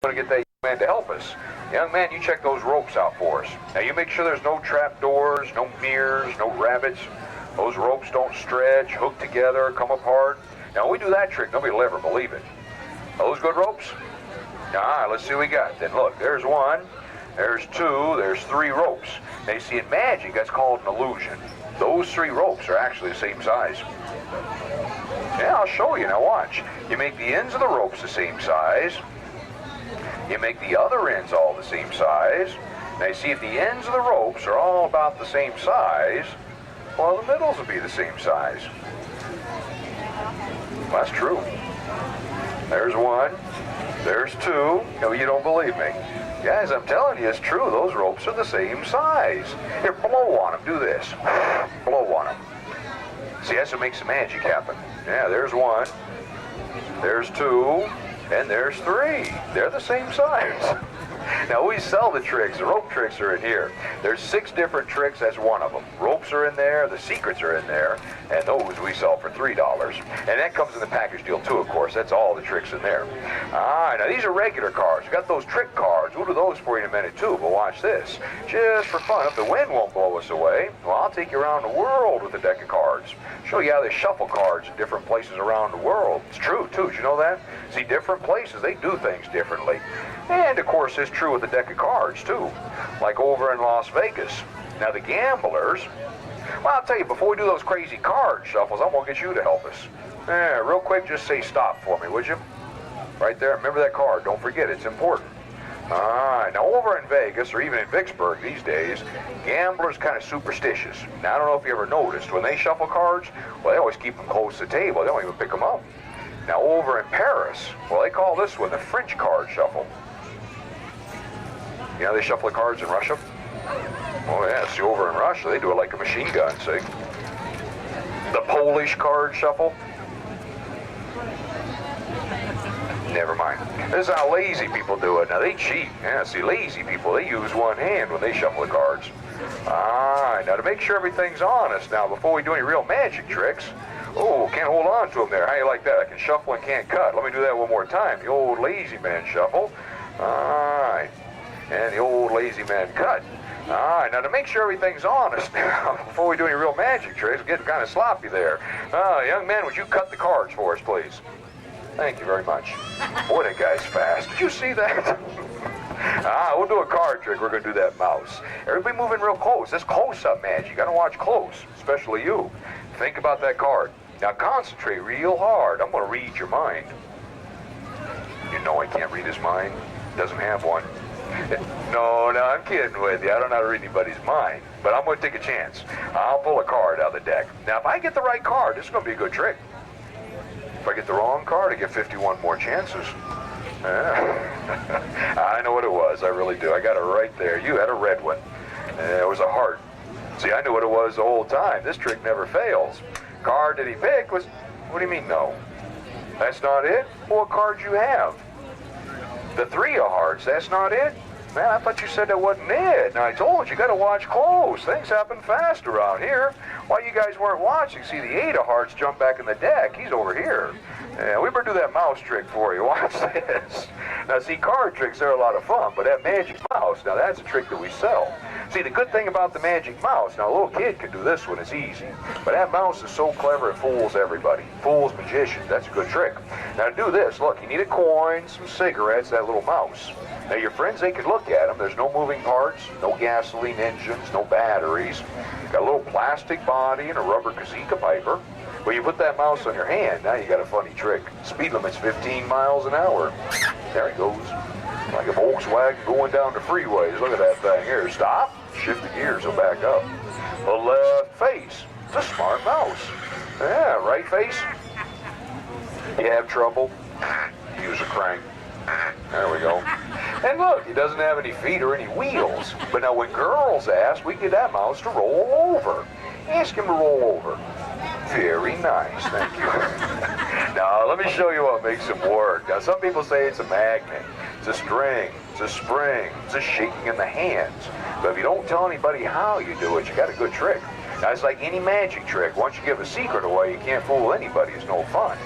going to get that young man to help us. Young man, you check those ropes out for us. Now you make sure there's no trap doors, no mirrors, no rabbits. Those ropes don't stretch, hook together, come apart. Now when we do that trick, nobody will ever believe it. Are those good ropes? All right, let's see what we got. Then look, there's one, there's two, there's three ropes. Now you see in magic, that's called an illusion. Those three ropes are actually the same size. Yeah, I'll show you. Now watch. You make the ends of the ropes the same size. You make the other ends all the same size. Now you see if the ends of the ropes are all about the same size, well, the middles will be the same size. Well, that's true. There's one. There's two. No, you don't believe me. Guys, I'm telling you, it's true. Those ropes are the same size. Here, blow on them. Do this. Blow on them. See, that's what makes the magic happen. Yeah, there's one. There's two. And there's three. They're the same size. Now, we sell the tricks. The rope tricks are in here. There's 6 different tricks. That's one of them. Ropes are in there. The secrets are in there. And those we sell for $3. And that comes in the package deal, too, of course. That's all the tricks in there. All right. Now, these are regular cards. We got those trick cards. We'll do those for you in a minute, too. But watch this. Just for fun, if the wind won't blow us away, well, I'll take you around the world with a deck of cards. Show you how they shuffle cards in different places around the world. It's true, too. Did you know that? See, different places, they do things differently. And, of course, it's true with the deck of cards, too. Like over in Las Vegas. Now, the gamblers, well, I'll tell you, before we do those crazy card shuffles, I'm going to get you to help us. Yeah, real quick, just say stop for me, would you? Right there. Remember that card. Don't forget, it's important. All right. Now, over in Vegas, or even in Vicksburg these days, gamblers kind of superstitious. Now, I don't know if you ever noticed, when they shuffle cards, well, they always keep them close to the table. They don't even pick them up. Now, over in Paris, well, they call this one the French card shuffle. You know, they shuffle the cards in Russia? Oh, yeah, see, over in Russia, they do it like a machine gun, see? The Polish card shuffle? Never mind. This is how lazy people do it. Now, they cheat. Yeah, see, lazy people, they use one hand when they shuffle the cards. All right, now, to make sure everything's honest, now, before we do any real magic tricks, oh, can't hold on to them there. How you like that? I can shuffle and can't cut. Let me do that one more time. The old lazy man shuffle. All right. And the old lazy man cut. All right, now to make sure everything's honest now, before we do any real magic tricks, we're getting kind of sloppy there. Young man, would you cut the cards for us, please? Thank you very much. Boy, that guy's fast. Did you see that? We'll do a card trick. We're going to do that mouse. Everybody moving real close. This close-up magic. You got to watch close, especially you. Think about that card. Now concentrate real hard. I'm going to read your mind. You know I can't read his mind. Doesn't have one. No, I'm kidding with you. I don't know how to read anybody's mind, but I'm going to take a chance. I'll pull a card out of the deck. Now, if I get the right card, this is going to be a good trick. If I get the wrong card, I get 51 more chances. I know what it was. I really do. I got it right there. You had a red one. It was a heart. See, I knew what it was the whole time. This trick never fails. Card that he picked was... What do you mean, no? That's not it? Well, what card you have? The 3 of hearts, that's not it? Man, I thought you said that wasn't it. Now, I told you got to watch close. Things happen fast around here. While you guys weren't watching, see the 8 of hearts jump back in the deck. He's over here. Yeah, we better do that mouse trick for you. Watch this. Now, see, card tricks are a lot of fun, but that magic mouse, now that's a trick that we sell. See, the good thing about the magic mouse, now a little kid can do this one, it's easy. But that mouse is so clever, it fools everybody. Fools magicians, that's a good trick. Now to do this, look, you need a coin, some cigarettes, that little mouse. Now your friends, they can look at them. There's no moving parts, no gasoline engines, no batteries. Got a little plastic body and a rubber Kazika piper. Well, you put that mouse on your hand, now you got a funny trick. Speed limit's 15 miles an hour. There he goes. Like a Volkswagen going down the freeways. Look at that thing here. Stop. Shift the gears, he'll back up. The left face. It's a smart mouse. Yeah, right face. You have trouble? Use a crank. There we go. And look, he doesn't have any feet or any wheels. But now when girls ask, we get that mouse to roll over. Ask him to roll over. Very nice, thank you. Now, let me show you what makes him work. Now, some people say it's a magnet, it's a string, it's a spring, it's a shaking in the hands. But if you don't tell anybody how you do it, you got a good trick. Now, it's like any magic trick. Once you give a secret away, you can't fool anybody. It's no fun.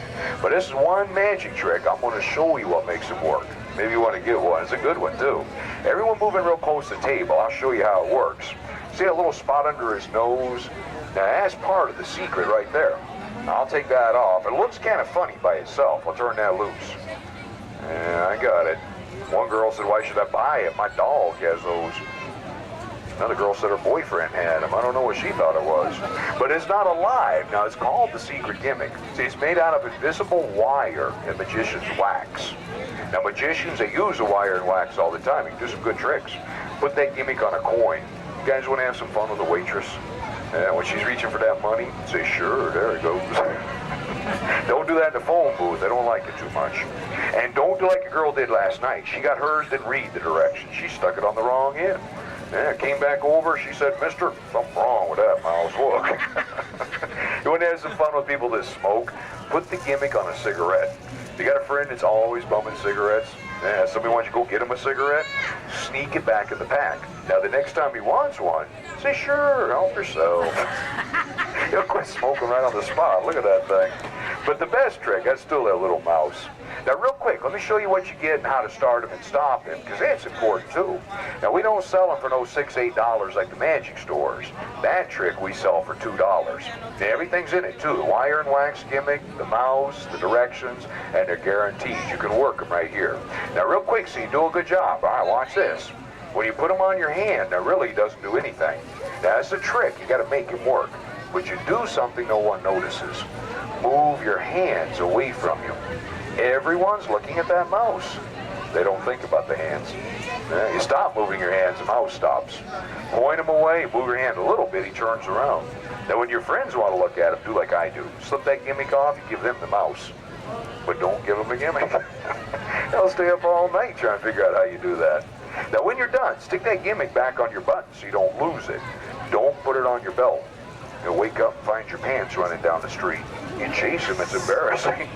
But this is one magic trick. I'm going to show you what makes him work. Maybe you want to get one. It's a good one, too. Everyone moving real close to the table. I'll show you how it works. See that little spot under his nose? Now, that's part of the secret right there. I'll take that off. It looks kind of funny by itself. I'll turn that loose. Yeah, I got it. One girl said, why should I buy it? My dog has those. Another girl said her boyfriend had them. I don't know what she thought it was. But it's not alive. Now, it's called the secret gimmick. See, it's made out of invisible wire and magician's wax. Now, magicians, they use the wire and wax all the time. You can do some good tricks. Put that gimmick on a coin. You guys want to have some fun with the waitress? When she's reaching for that money, say, sure, there it goes. Don't do that in the phone booth. They don't like it too much. And don't do like a girl did last night. She got hers, didn't read the directions. She stuck it on the wrong end. Yeah, came back over. She said, mister, something wrong with that mouse. Look. You want to have some fun with people that smoke? Put the gimmick on a cigarette. You got a friend that's always bumming cigarettes? Yeah, somebody wants you to go get him a cigarette? Sneak it back in the pack. Now, the next time he wants one, say, sure, help yourself. He'll quit smoking right on the spot. Look at that thing. But the best trick, that's still that little mouse. Now, real quick, let me show you what you get and how to start them and stop them, because that's important, too. Now, we don't sell them for no $6, $8 like the magic stores. That trick we sell for $2. Now, everything's in it, too. The wire and wax gimmick, the mouse, the directions, and they're guaranteed. You can work them right here. Now, real quick, so you do a good job. All right, watch this. When you put them on your hand, that really doesn't do anything. That's a trick. You got to make it work. But you do something no one notices. Move your hands away from you. Everyone's looking at that mouse. They don't think about the hands. You stop moving your hands, the mouse stops. Point him away, move your hand a little bit, he turns around. Now when your friends want to look at him, do like I do. Slip that gimmick off, you give them the mouse. But don't give them a gimmick. They'll stay up all night trying to figure out how you do that. Now when you're done, stick that gimmick back on your button so you don't lose it. Don't put it on your belt. You'll wake up and find your pants running down the street. You chase them, it's embarrassing.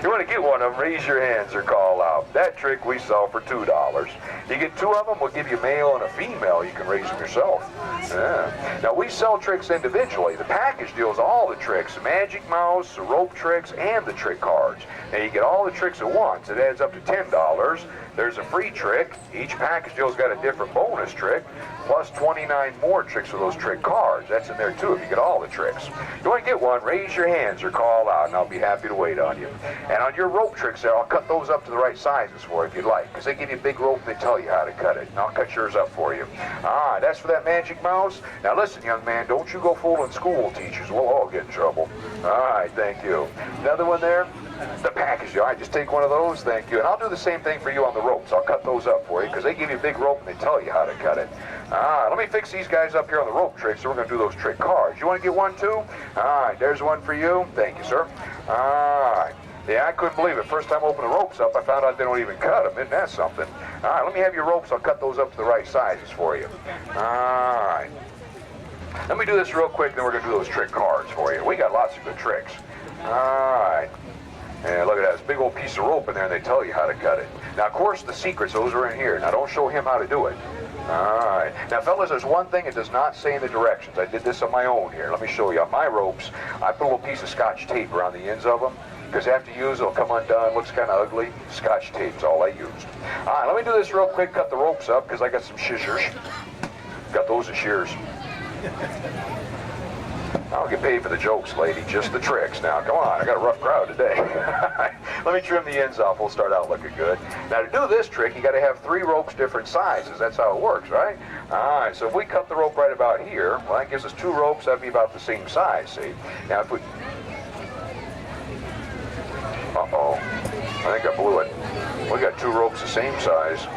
You want to get one of them, raise your hands or call out. That trick we sell for $2. You get two of them, we'll give you a male and a female. You can raise them yourself. Yeah. Now, we sell tricks individually. The package deals all the tricks, the magic mouse, the rope tricks, and the trick cards. Now, you get all the tricks at once. It adds up to $10. There's a free trick. Each package deal's got a different bonus trick, plus 29 more tricks for those trick cards. That's in there, too, if you get all the tricks. You want to get one, raise your hands or call out, and I'll be happy to wait on you. And on your rope tricks there, I'll cut those up to the right sizes for you if you'd like, because they give you a big rope and they tell you how to cut it. And I'll cut yours up for you. Ah, that's for that magic mouse. Now listen, young man, don't you go fooling school teachers. We'll all get in trouble. All right, thank you. Another one there? The package. All right, just take one of those, thank you. And I'll do the same thing for you on the ropes. I'll cut those up for you, because they give you a big rope and they tell you how to cut it. Ah, let me fix these guys up here on the rope tricks, so we're going to do those trick cards. You want to get one, too? All right, there's one for you. Thank you, sir. All right. Yeah, I couldn't believe it. First time I opened the ropes up, I found out they don't even cut them. Isn't that something? All right, let me have your ropes. I'll cut those up to the right sizes for you. All right. Let me do this real quick, then we're going to do those trick cards for you. We got lots of good tricks. All right. And look at that, this big old piece of rope in there, and they tell you how to cut it. Now, of course, the secrets, those are in here. Now, don't show him how to do it. All right. Now, fellas, there's one thing it does not say in the directions. I did this on my own here. Let me show you. On my ropes, I put a little piece of Scotch tape around the ends of them, because after you use it, it'll come undone. Looks kind of ugly. Scotch tape's all I used. All right, let me do this real quick, cut the ropes up, because I got some scissors. Got those as shears. I don't get paid for the jokes, lady, just the tricks. Now, come on, I got a rough crowd today. Let me trim the ends off. We'll start out looking good. Now, to do this trick, you got to have 3 ropes different sizes. That's how it works, right? All right, so if we cut the rope right about here, well, that gives us 2 ropes. That'd be about the same size, see? Now, if we... Uh-oh. I think I blew it. We got 2 ropes the same size.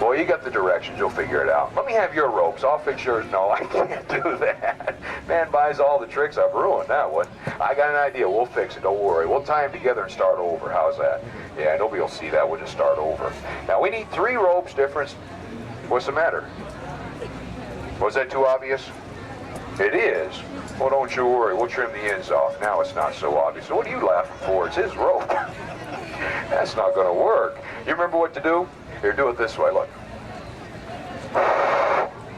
Well, you got the directions. You'll figure it out. Let me have your ropes. I'll fix yours. No, I can't do that. Man buys all the tricks. I've ruined that one. I got an idea. We'll fix it. Don't worry. We'll tie them together and start over. How's that? Yeah, nobody will see that. We'll just start over. Now, we need 3 ropes different. What's the matter? Was that too obvious? It is. Well, don't you worry. We'll trim the ends off. Now it's not so obvious. So what are you laughing for? It's his rope. That's not going to work. You remember what to do? Here, do it this way, look.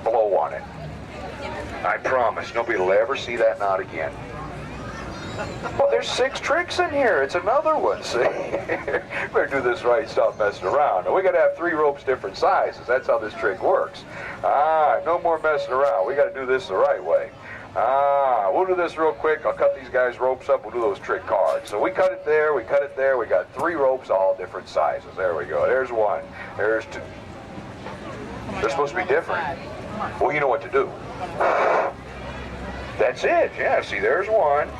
Blow on it. I promise, nobody will ever see that knot again. Well, there's 6 tricks in here. It's another one, see? Better do this right, stop messing around. Now, we got to have 3 ropes different sizes. That's how this trick works. No more messing around. We got to do this the right way. We'll do this real quick. I'll cut these guys' ropes up. We'll do those trick cards. So we cut it there, we cut it there. We got 3 ropes, all different sizes. There we go. There's 1. There's 2. They're supposed to be different. Well, you know what to do. That's it. Yeah, see, there's 1.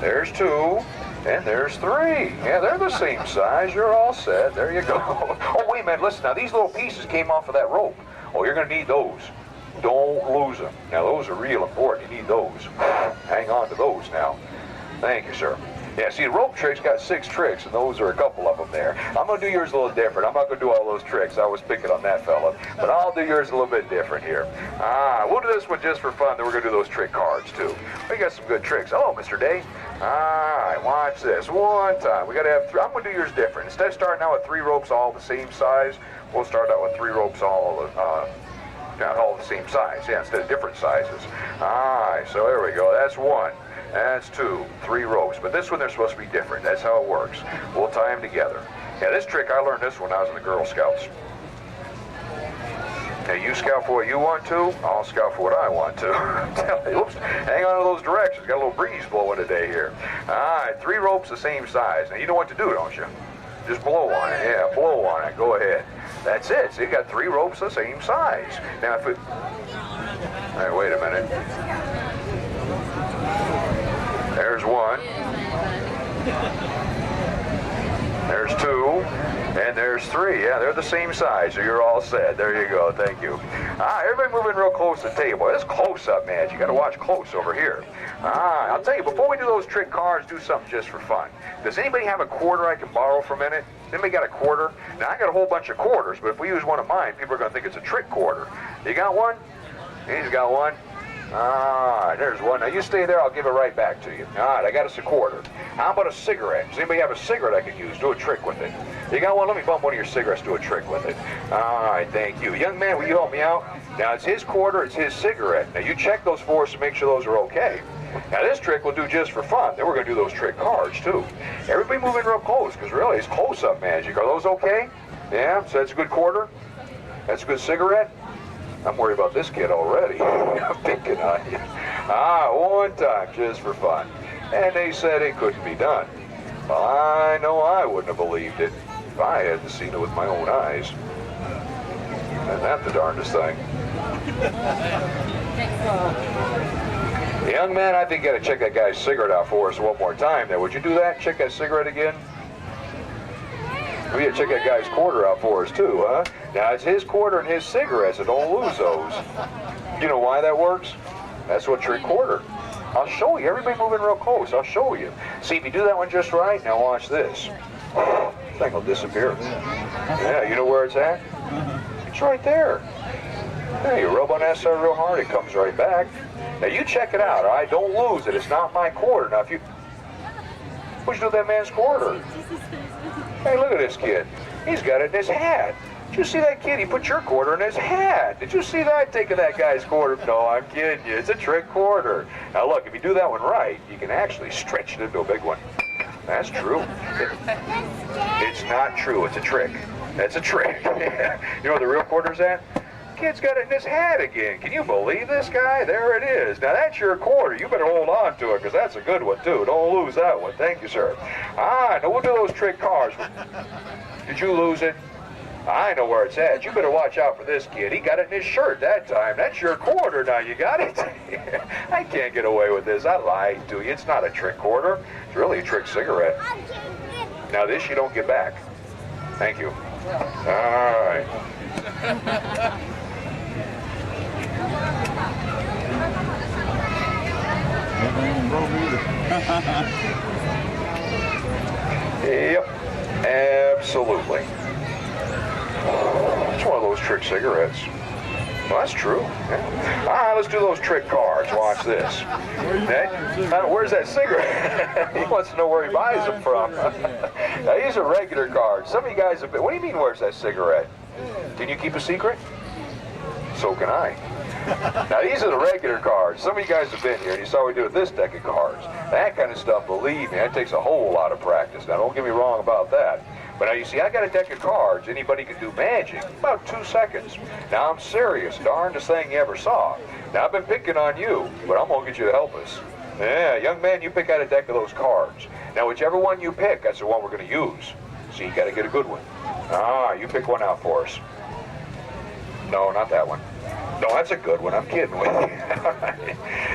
There's 2. And there's 3. Yeah, they're the same size. You're all set. There you go. Oh, wait a minute. Listen, now these little pieces came off of that rope. Oh, you're going to need those. Don't lose them. Now, those are real important. You need those. Hang on to those now. Thank you, sir. Yeah, see, the rope trick's got 6 tricks, and those are a couple of them there. I'm going to do yours a little different. I'm not going to do all those tricks. I was picking on that fella. But I'll do yours a little bit different here. We'll do this one just for fun, then we're going to do those trick cards, too. We got some good tricks. Hello, Mr. Day. All right, watch this. One time. We got to have 3. I'm going to do yours different. Instead of starting out with 3 ropes all the same size, we'll start out with 3 ropes all the same size. Yeah, instead of different sizes. All right, so there we go. That's 1. That's 2, 3 ropes. But this one, they're supposed to be different. That's how it works. We'll tie them together. Yeah, this trick, I learned this when I was in the Girl Scouts. Now, you scout for what you want to, I'll scout for what I want to. Oops, hang on to those directions. Got a little breeze blowing today here. All right, 3 ropes the same size. Now, you know what to do, don't you? Just blow on it. Yeah, blow on it. Go ahead. That's it. So you got 3 ropes the same size. Now, if it... All right, wait a minute. There's 1. There's 2. And there's 3. Yeah, they're the same size, so you're all set. There you go. Thank you. Everybody moving real close to the table. This close-up, man. You got to watch close over here. I'll tell you, before we do those trick cards, do something just for fun. Does anybody have a quarter I can borrow for a minute? Anybody got a quarter? Now, I got a whole bunch of quarters, but if we use one of mine, people are going to think it's a trick quarter. You got one? He's got one. All right, there's 1. Now, you stay there. I'll give it right back to you. All right, I got us a quarter. How about a cigarette? Does anybody have a cigarette I can use? Do a trick with it. You got one? Let me bump one of your cigarettes. Do a trick with it. All right, thank you. Young man, will you help me out? Now, it's his quarter. It's his cigarette. Now, you check those for us to make sure those are okay. Now, this trick we'll do just for fun. Then we're going to do those trick cards, too. Everybody moving real close, because really, it's close-up magic. Are those okay? Yeah? So that's a good quarter? That's a good cigarette? I'm worried about this kid already. I'm picking on you. One time, just for fun. And they said it couldn't be done. Well, I know I wouldn't have believed it if I hadn't seen it with my own eyes. And that's the darndest thing. Young man, I think you got to check that guy's cigarette out for us one more time there. Would you do that? Check that cigarette again? We got to check that guy's quarter out for us, too, huh? Now, it's his quarter and his cigarettes, so don't lose those. You know why that works? That's what trick quarter. I'll show you. Everybody moving real close. I'll show you. See, if you do that one just right, now watch this. This thing will disappear. Yeah, you know where it's at? It's right there. Hey, you rub on that side real hard, it comes right back. Now, you check it out, all right? Don't lose it. It's not my quarter. Now, if you... What'd you do with that man's quarter? Hey, look at this kid. He's got it in his hat. Did you see that kid? He put your quarter in his hat. Did you see that? Taking that guy's quarter? No, I'm kidding you. It's a trick quarter. Now, look, if you do that one right, you can actually stretch it into a big one. That's true. It's not true. It's a trick. That's a trick. You know where the real quarter's at? Kid's got it in his hat again. Can you believe this guy? There it is. Now, that's your quarter. You better hold on to it, because that's a good one, too. Don't lose that one. Thank you, sir. Now we'll do those trick cards. Did you lose it? I know where it's at. You better watch out for this kid. He got it in his shirt that time. That's your quarter now. You got it? I can't get away with this. I lied to you. It's not a trick quarter. It's really a trick cigarette. Now, this you don't get back. Thank you. All right. Yep, absolutely. It's one of those trick cigarettes. Well, that's true. Yeah. All right, let's do those trick cards. Watch this. Where's that cigarette? He wants to know where he buys them from. Now, these are regular cards. Some of you guys have been... What do you mean, where's that cigarette? Can you keep a secret? So can I. Now, these are the regular cards. Some of you guys have been here, and you saw we do with this deck of cards. That kind of stuff, believe me, that takes a whole lot of practice. Now, don't get me wrong about that. But now, you see, I got a deck of cards. Anybody can do magic in about 2 seconds. Now, I'm serious. Darndest thing you ever saw. Now, I've been picking on you, but I'm going to get you to help us. Yeah, young man, you pick out a deck of those cards. Now, whichever one you pick, that's the one we're going to use. So you got to get a good one. Ah, you pick one out for us. No, not that one. No, that's a good one. I'm kidding with you.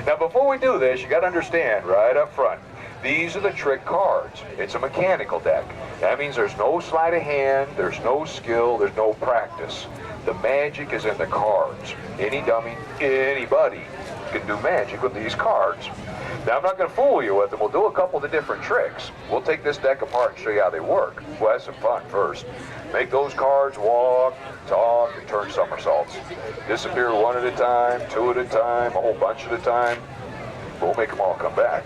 Now, before we do this, you got to understand right up front, these are the trick cards. It's a mechanical deck. That means there's no sleight of hand, there's no skill, there's no practice. The magic is in the cards. Any dummy, anybody can do magic with these cards. Now, I'm not going to fool you with them. We'll do a couple of the different tricks. We'll take this deck apart and show you how they work. We'll have some fun first. Make those cards walk, talk, and turn somersaults. Disappear one at a time, two at a time, a whole bunch at a time. We'll make them all come back.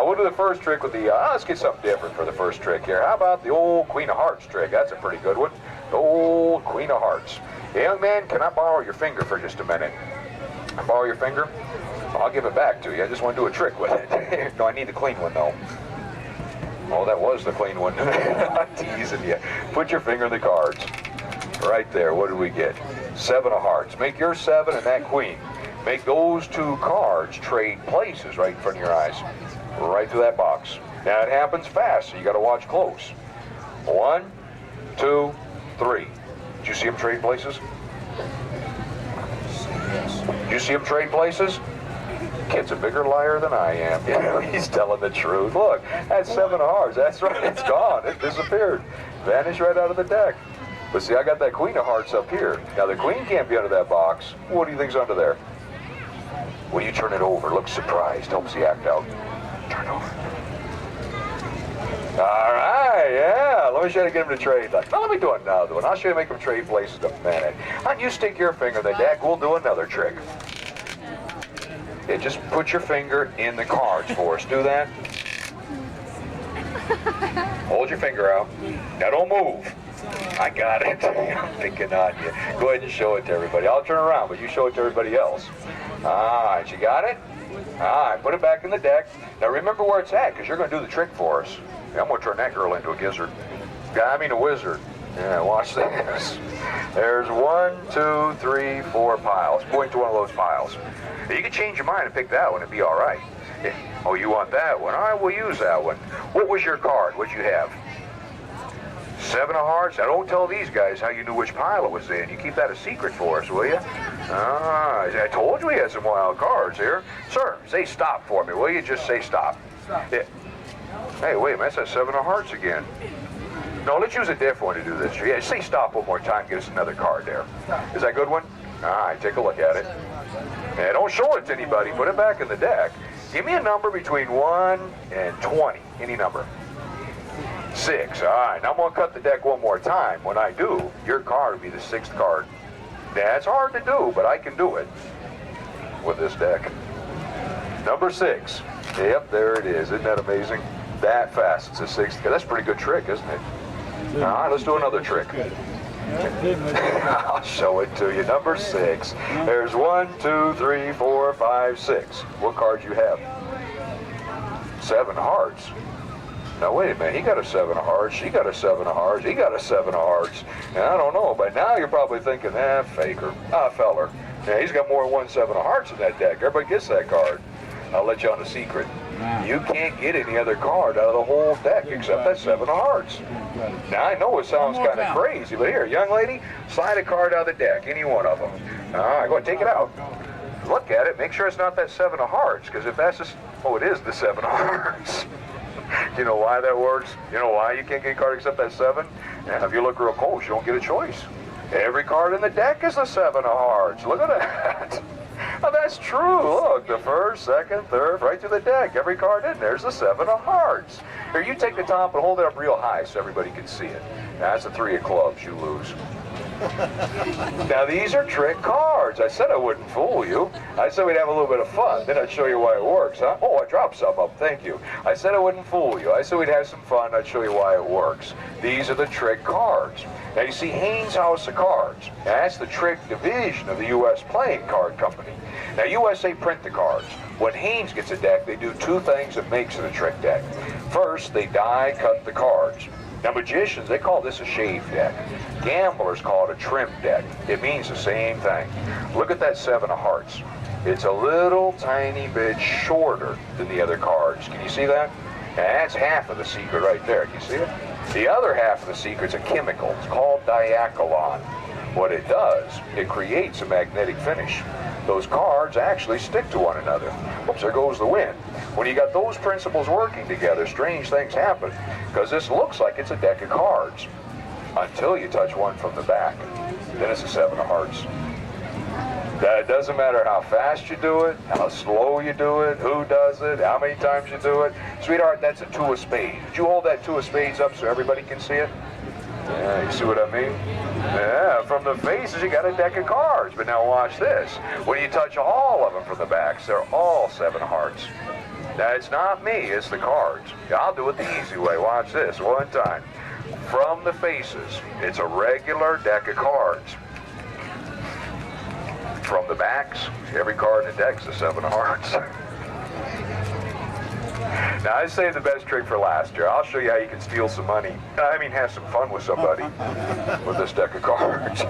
We'll do the first trick with the, let's get something different for the first trick here. How about the old Queen of Hearts trick? That's a pretty good one. The old Queen of Hearts. Hey, young man, can I borrow your finger for just a minute? Borrow your finger? I'll give it back to you. I just want to do a trick with it. No, I need the clean one, though. Oh, that was the clean one. I'm teasing you. Put your finger in the cards. Right there. What did we get? 7 of hearts. Make your 7 and that queen. Make those 2 cards trade places right in front of your eyes. Right through that box. Now, it happens fast, so you got to watch close. 1, 2, 3. Did you see them trade places? Did you see him trade places? Kid's a bigger liar than I am. You know, he's telling the truth. Look, that's 7 of hearts. That's right. It's gone. It disappeared. Vanished right out of the deck. But see, I got that Queen of Hearts up here. Now, the Queen can't be under that box. What do you think's under there? Well, you turn it over. Look surprised. Helps the act out. Turn over. All right, yeah. Let me show you how to get him to trade. Now, let me do another one. I'll show you how to make him trade places in a minute. Why don't you stick your finger in the deck? We'll do another trick. Yeah, just put your finger in the cards for us. Do that. Hold your finger out. Now, don't move. I got it. I'm thinking on you. Go ahead and show it to everybody. I'll turn around, but you show it to everybody else. All right, you got it? All right, put it back in the deck. Now, remember where it's at, because you're going to do the trick for us. Yeah, I'm going to turn that girl into a gizzard. I mean a wizard. Yeah, watch this. There's 1, 2, 3, 4 piles. Point to one of those piles. You can change your mind and pick that one. It'd be all right. Oh, you want that one? All right, we'll use that one. What was your card? What'd you have? 7 of hearts? Now, don't tell these guys how you knew which pile it was in. You keep that a secret for us, will you? I told you we had some wild cards here. Sir, say stop for me, will you? Just say stop. Stop. Yeah. Hey, wait a minute. That's that 7 of hearts again. No, let's use a different one to do this. Yeah, say stop one more time. Get us another card there. Is that a good one? All right, take a look at it. Yeah, don't show it to anybody. Put it back in the deck. Give me a number between 1 and 20. Any number. 6. All right, now I'm going to cut the deck one more time. When I do, your card will be the 6th card. That's hard to do, but I can do it with this deck. Number 6. Yep, there it is. Isn't that amazing? That fast. It's a 6th. That's a pretty good trick, isn't it? All right, let's do another trick. I'll show it to you. Number 6. There's 1, 2, 3, 4, 5, 6. What cards you have? 7 hearts. Now, wait a minute. He got a 7 of hearts. She got a 7 of hearts. He got a 7 of hearts. And I don't know, but now you're probably thinking, faker. Feller. Yeah, he's got more than 1 7 of hearts in that deck. Everybody gets that card. I'll let you on a secret. You can't get any other card out of the whole deck except that 7 of hearts. Now, I know it sounds kind of crazy, but here, young lady, slide a card out of the deck, any one of them. All right, go ahead, take it out. Look at it, make sure it's not that 7 of hearts, because if that's just, oh, it is the 7 of hearts. You know why that works? You know why you can't get a card except that 7? And if you look real close, you don't get a choice. Every card in the deck is a 7 of hearts. Look at that. Oh, that's true. Look, the 1st, 2nd, 3rd, right to the deck. Every card in there's the 7 of hearts. Here, you take the top and hold it up real high so everybody can see it. Now, that's the 3 of clubs. You lose. Now, these are trick cards. cards. I said I wouldn't fool you. I said we'd have a little bit of fun. Then I'd show you why it works, huh? Oh, I dropped some up. Thank you. I said I wouldn't fool you. I said we'd have some fun. I'd show you why it works. These are the trick cards. Now, you see Haynes House of Cards. Now, that's the trick division of the U.S. Playing Card Company. Now, USA print the cards. When Haynes gets a deck, they do two things that makes it a trick deck. First, they die cut the cards. Now, magicians, they call this a shave deck. Gamblers call it a trim deck. It means the same thing. Look at that 7 of hearts. It's a little tiny bit shorter than the other cards. Can you see that? Now, that's half of the secret right there. Can you see it? The other half of the secret's a chemical. It's called diachylon. What it does, it creates a magnetic finish. Those cards actually stick to one another. Whoops, there goes the wind. When you got those principles working together, strange things happen, because this looks like it's a deck of cards until you touch one from the back. Then it's a 7 of hearts. Now, it doesn't matter how fast you do it, how slow you do it, who does it, how many times you do it. Sweetheart, that's a 2 of spades. Did you hold that 2 of spades up so everybody can see it? Yeah, you see what I mean? Yeah, from the faces you got a deck of cards. But now watch this. When you touch all of them from the backs, they're all 7 of hearts. Now, it's not me, it's the cards. I'll do it the easy way. Watch this one time. From the faces, it's a regular deck of cards. From the backs, every card in the deck's a 7 of hearts. Now, I saved the best trick for last year. I'll show you how you can steal some money. I mean, have some fun with somebody with this deck of cards.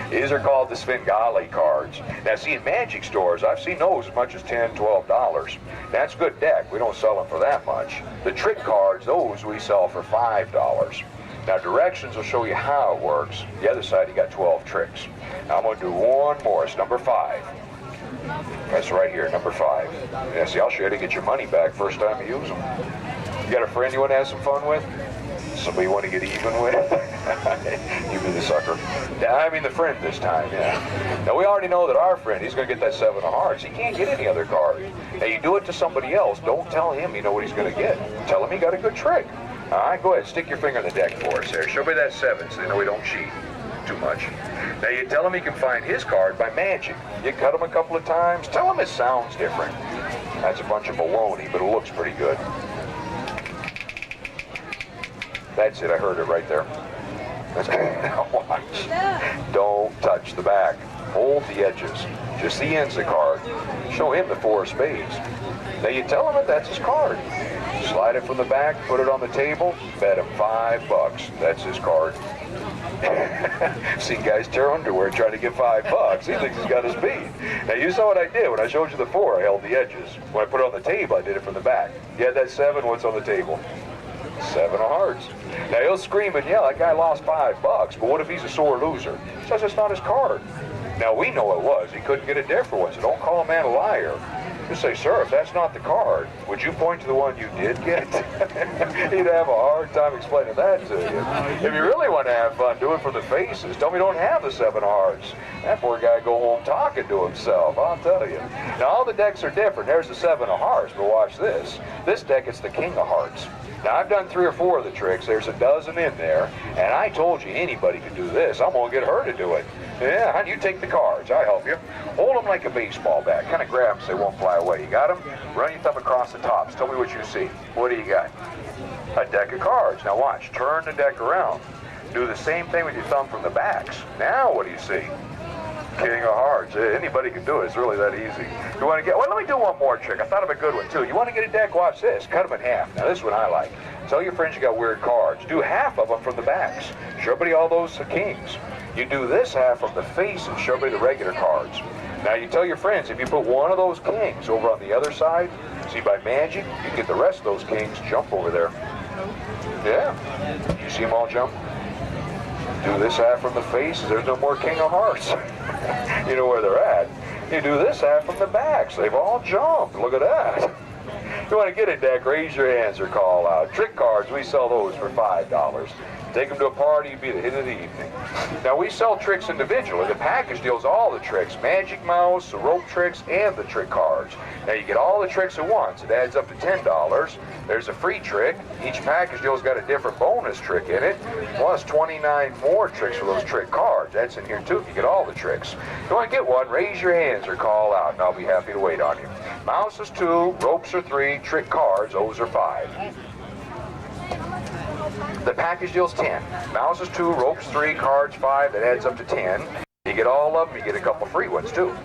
These are called the Svengali cards. Now, see, in magic stores, I've seen those as much as $10, $12. That's a good deck. We don't sell them for that much. The trick cards, those we sell for $5. Now, directions will show you how it works. The other side, you got 12 tricks. Now, I'm going to do one more. It's number 5. That's right here, number 5. Yeah, see, I'll show you how to get your money back first time you use them. You got a friend you want to have some fun with? Somebody you want to get even with? You be the sucker. I mean the friend this time, yeah. Now, we already know that our friend, he's going to get that 7 of hearts. He can't get any other card. Now, you do it to somebody else. Don't tell him you know what he's going to get. Tell him he got a good trick. All right, go ahead. Stick your finger in the deck for us there. Show me that 7 so they know we don't cheat too much. Now, you tell him he can find his card by magic. You cut him a couple of times. Tell him it sounds different. That's a bunch of baloney, but it looks pretty good. That's it. I heard it right there. Now watch. Don't touch the back. Hold the edges. Just the ends of the card. Show him the 4 of spades. Now, you tell him that that's his card. Slide it from the back, put it on the table, bet him $5. That's his card. Seen guys tear underwear trying to get $5. He thinks he's got his beat. Now, you saw what I did. When I showed you the 4, I held the edges. When I put it on the table, I did it from the back. You had that 7, what's on the table? 7 of hearts. Now, he'll scream and yell, that guy lost $5. But what if he's a sore loser? He says it's not his card. Now, we know it was. He couldn't get it there for once. So don't call a man a liar. Just say, sir, if that's not the card, would you point to the one you did get? He'd have a hard time explaining that to you. If you really want to have fun, do it from the faces. Tell me you don't have the 7 of hearts. That poor guy go home talking to himself, I'll tell you. Now, all the decks are different. There's the 7 of hearts, but watch this. This deck is the King of Hearts. Now, I've done 3 or 4 of the tricks. There's a dozen in there, and I told you anybody can do this. I'm going to get her to do it. Yeah, honey, you take the cards. I'll help you. Hold them like a baseball bat. Kind of grab them so they won't fly away. You got them? Run your thumb across the tops. Tell me what you see. What do you got? A deck of cards. Now watch. Turn the deck around. Do the same thing with your thumb from the backs. Now what do you see? King of Hearts. Anybody can do it. It's really that easy. You want to get... Well, let me do one more trick. I thought of a good one, too. You want to get a deck? Watch this. Cut them in half. Now, this one I like. Tell your friends you got weird cards. Do half of them from the backs. Show everybody all those kings. You do this half from the face and show everybody the regular cards. Now, you tell your friends, if you put one of those kings over on the other side, see, by magic, you get the rest of those kings jump over there. Yeah. You see them all jump? Do this half from the face, there's no more King of Hearts. You know where they're at. You do this half from the backs. They've all jumped. Look at that. If you want to get a deck, raise your hands or call out. Trick cards, we sell those for $5. Take them to a party, you'd be the hit of the evening. Now, we sell tricks individually. The package deals all the tricks, Magic Mouse, the rope tricks, and the trick cards. Now, you get all the tricks at once. It adds up to $10. There's a free trick. Each package deal's got a different bonus trick in it, plus 29 more tricks for those trick cards. That's in here, too, if you get all the tricks. If you want to get one, raise your hands or call out, and I'll be happy to wait on you. Mouse is 2, ropes are 3, trick cards, those are 5. The package deal's 10. Mouse is 2, ropes 3, cards 5. That adds up to 10. You get all of them, you get a couple free ones too.